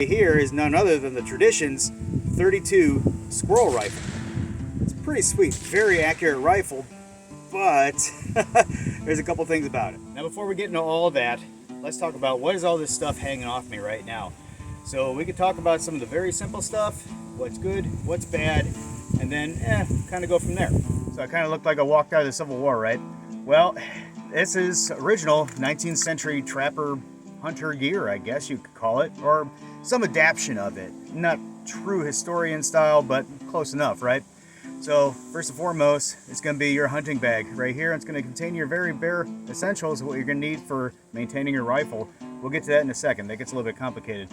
Here is none other than the Tradition's 32 squirrel rifle. It's pretty sweet, very accurate rifle, but there's a couple things about it. Now before we get into all of that, let's talk about what is all this stuff hanging off me right now. So we could talk about some of the very simple stuff, what's good, what's bad, and then kind of go from there. So I kind of looked like I walked out of the Civil War, right? Well, this is original 19th century trapper hunter gear, I guess you could call it, or some adaptation of it. Not true historian style, but close enough, right? So first and foremost, it's going to be your hunting bag right here. It's going to contain your very bare essentials of what you're going to need for maintaining your rifle. We'll get to that in a second. That gets a little bit complicated.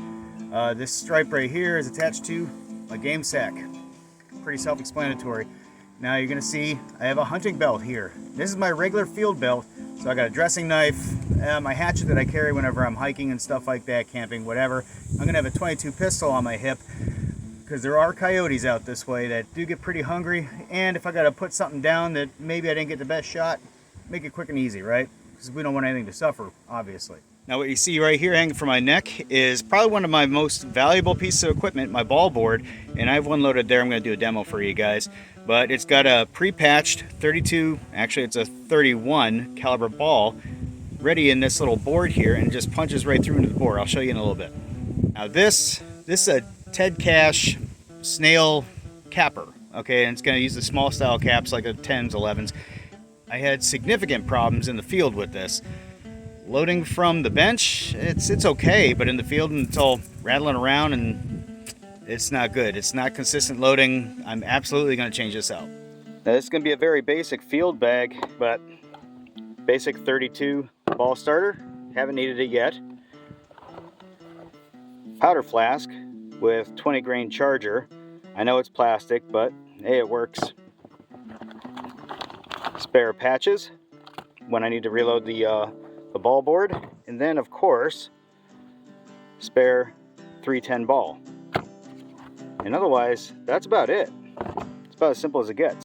This stripe right here is attached to a game sack. Pretty self-explanatory. Now you're going to see I have a hunting belt here. This is my regular field belt. So I got a dressing knife, my hatchet that I carry whenever I'm hiking and stuff like that, camping, whatever. I'm going to have a .22 pistol on my hip because there are coyotes out this way that do get pretty hungry. And if I got to put something down that maybe I didn't get the best shot, make it quick and easy, right? Because we don't want anything to suffer, obviously. Now what you see right here hanging from my neck is probably one of my most valuable pieces of equipment, my Ballboard. And I have one loaded there. I'm going to do a demo for you guys. But it's got a pre-patched 32, actually it's a 31 caliber ball ready in this little board here, and it just punches right through into the board. I'll show you in a little bit. Now this is a Ted Cash snail capper, okay, and it's going to use the small style caps like the 10s, 11s. I had significant problems in the field with this. Loading from the bench, it's okay, but in the field it's all rattling around and it's not good. It's not consistent loading. I'm absolutely going to change this out. Now this is going to be a very basic field bag, but basic 32 ball starter. Haven't needed it yet. Powder flask with 20 grain charger. I know it's plastic, but hey, it works. Spare patches when I need to reload the ball board. And then of course, spare 310 ball. And otherwise, that's about it. It's about as simple as it gets.